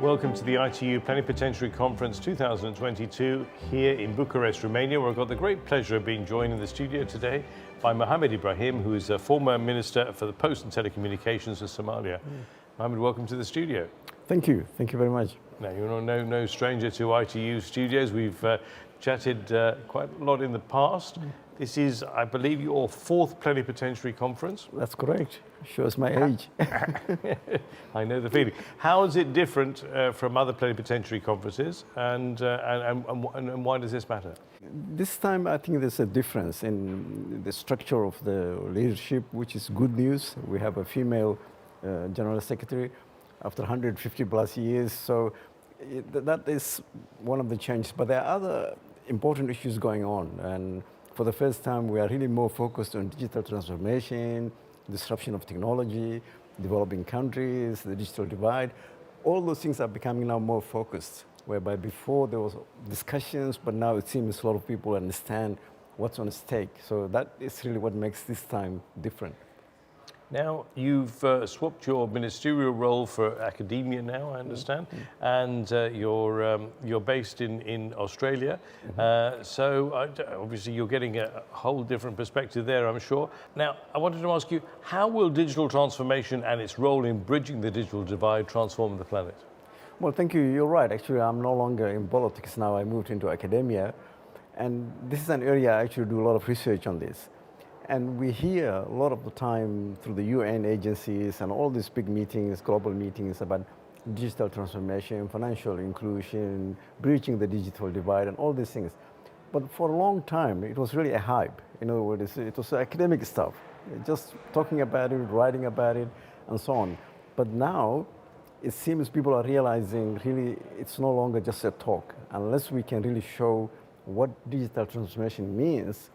Welcome to the ITU Plenipotentiary Conference 2022 here in Bucharest, Romania, where I've got the great pleasure of being joined in the studio today by Mohamed Ibrahim, who is a former Minister for the Post and Telecommunications of Somalia. Mohamed, welcome to the studio. Thank you very much. Now, you're no stranger to ITU studios. We've chatted quite a lot in the past. This is, I believe, your fourth plenipotentiary conference. That's correct. Shows my age. I know the feeling. How is it different from other plenipotentiary conferences, and why does this matter? This time, I think there's a difference in the structure of the leadership, which is good news. We have a female General Secretary after 150 plus years, so that is one of the changes. But there are other important issues going on, and for the first time, we are really more focused on digital transformation, disruption of technology, developing countries, the digital divide. All those things are becoming now more focused, whereby before there was discussions, but now it seems a lot of people understand what's on stake. So that is really what makes this time different. Now, you've swapped your ministerial role for academia now, I understand, and you're based in Australia. So obviously you're getting a whole different perspective there, I'm sure. Now, I wanted to ask you, how will digital transformation and its role in bridging the digital divide transform the planet? Well, thank you. You're right. Actually, I'm no longer in politics now. I moved into academia. And this is an area I actually do a lot of research on this. And we hear a lot of the time through the UN agencies and all these big meetings, global meetings about digital transformation, financial inclusion, breaching the digital divide, and all these things. But for a long time, it was really a hype. In other words, it was academic stuff, just talking about it, writing about it, and so on. But now, it seems people are realizing really it's no longer just a talk. Unless we can really show what digital transformation means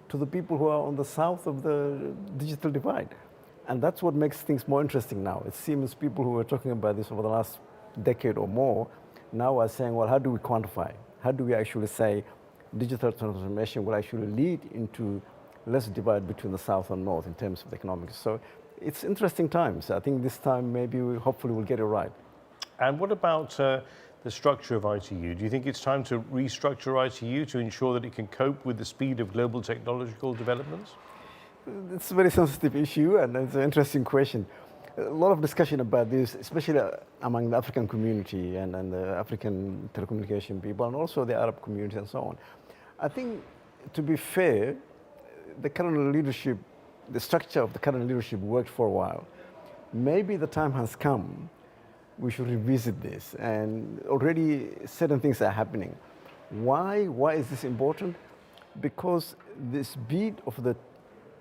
to the people who are on the south of the digital divide. And that's what makes things more interesting now. It seems people who were talking about this over the last decade or more now are saying, well, how do we quantify? How do we actually say digital transformation will actually lead into less divide between the south and north in terms of economics? So it's interesting times. I think this time maybe hopefully we'll get it right. And what about the structure of ITU? Do you think it's time to restructure ITU to ensure that it can cope with the speed of global technological developments? It's a very sensitive issue, and it's an interesting question. A lot of discussion about this, especially among the African community and the African telecommunication people, and also the Arab community and so on. I think, to be fair, the current leadership, the structure of the current leadership worked for a while. Maybe the time has come we should revisit this, and already certain things are happening. Why is this important? Because the speed of the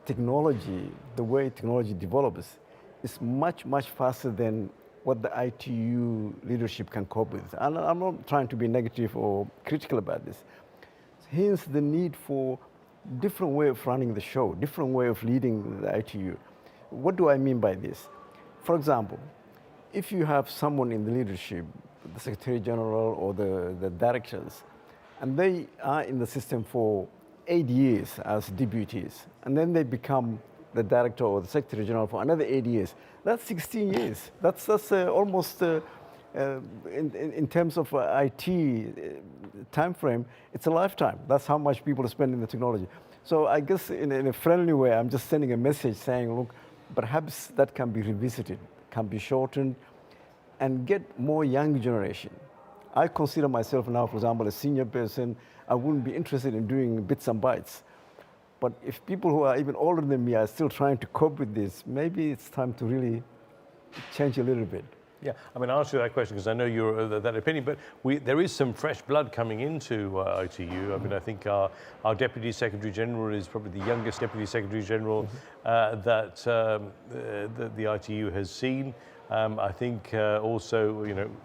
technology, the way technology develops, is much faster than what the ITU leadership can cope with. And I'm not trying to be negative or critical about this. Hence the need for different way of running the show, different way of leading the ITU. What do I mean by this? For example, if you have someone in the leadership, the Secretary General or the directors, and they are in the system for 8 years as deputies, and then they become the director or the Secretary General for another 8 years, that's 16 years. That's almost, in terms of IT time frame, it's a lifetime. That's how much people spend in the technology. So I guess in a friendly way, I'm just sending a message saying, look, perhaps that can be revisited, can be shortened, and get more young generation. I consider myself now, for example, a senior person. I wouldn't be interested in doing bits and bytes. But if people who are even older than me are still trying to cope with this, maybe it's time to really change a little bit. Yeah, I mean, I'll ask you that question because I know you're that opinion, but there is some fresh blood coming into ITU. I mean, I think our Deputy Secretary General is probably the youngest Deputy Secretary General that the ITU has seen. I think also,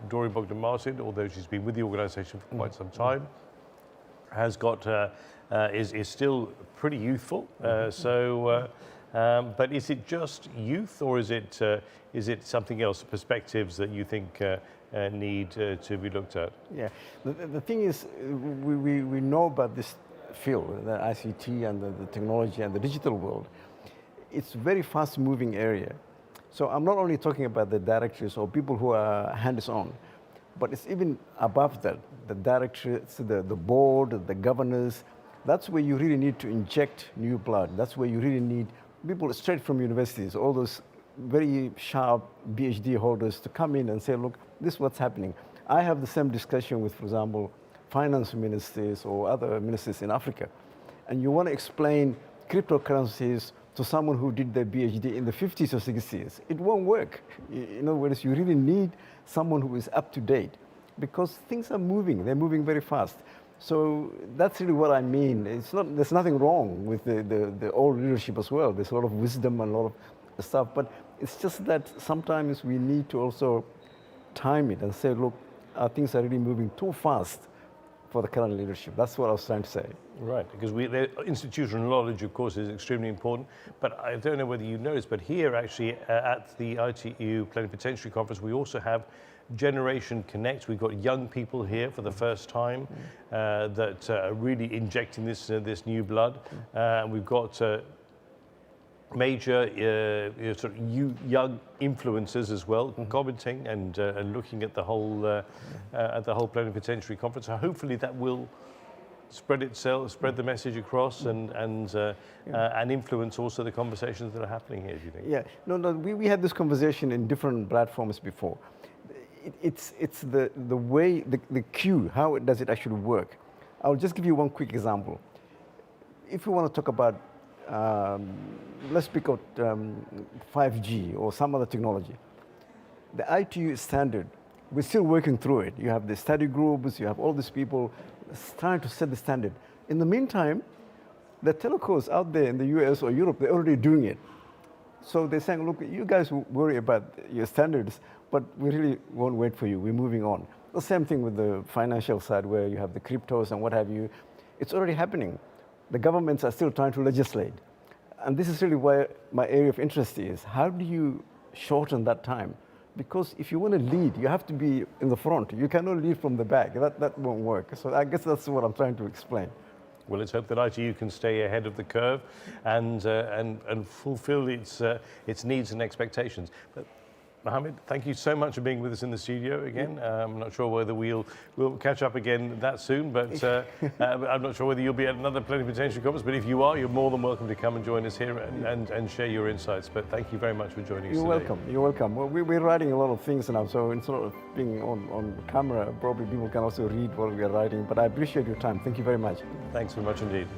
Doreen Bogdan-Martin, although she's been with the organisation for quite some time, has got is still pretty youthful. But is it just youth, or is it something else, perspectives that you think need to be looked at? Yeah, the thing is, we know about this field, the ICT and the technology and the digital world. It's a very fast-moving area. So I'm not only talking about the directors or people who are hands-on. But it's even above that, the directorates, the board, the governors. That's where you really need to inject new blood. That's where you really need people straight from universities, all those very sharp PhD holders to come in and say, look, this is what's happening. I have the same discussion with, for example, finance ministers or other ministers in Africa. And you want to explain cryptocurrencies to someone who did their PhD in the 50s or 60s. It won't work. In other words, you really need someone who is up to date because things are moving. They're moving very fast. So that's really what I mean. There's nothing wrong with the old leadership as well. There's a lot of wisdom and a lot of stuff, but it's just that sometimes we need to also time it and say, look, things are really moving too fast for the current leadership. That's what I was trying to say. Right, because the institutional knowledge, of course, is extremely important. But I don't know whether you noticed, but here actually at the ITU Plenipotentiary Conference, we also have Generation Connect. We've got young people here for the first time that are really injecting this new blood. We've got major sort of young influencers as well, commenting and looking at the whole plenipotentiary conference. So hopefully that will spread the message across and influence also the conversations that are happening here. Do you think? Yeah, no, we had this conversation in different platforms before. It's the way, the cue, how does it actually work? I'll just give you one quick example. If you want to talk about, let's pick out 5G or some other technology. The ITU standard, we're still working through it. You have the study groups, you have all these people trying to set the standard. In the meantime, the telcos out there in the US or Europe, they're already doing it. So they're saying, look, you guys worry about your standards, but we really won't wait for you. We're moving on. The same thing with the financial side where you have the cryptos and what have you. It's already happening. The governments are still trying to legislate. And this is really where my area of interest is. How do you shorten that time? Because if you want to lead, you have to be in the front. You cannot lead from the back. That won't work. So I guess that's what I'm trying to explain. Well, let's hope that ITU can stay ahead of the curve and fulfill its needs and expectations. But Mohamed, thank you so much for being with us in the studio again. I'm not sure whether we'll catch up again that soon, but I'm not sure whether you'll be at another plenipotentiary conference. But if you are, you're more than welcome to come and join us here and share your insights. But thank you very much for joining us today. You're welcome. You're welcome. Well, we're writing a lot of things now, so instead of being on camera, probably people can also read what we are writing. But I appreciate your time. Thank you very much. Thanks very much indeed.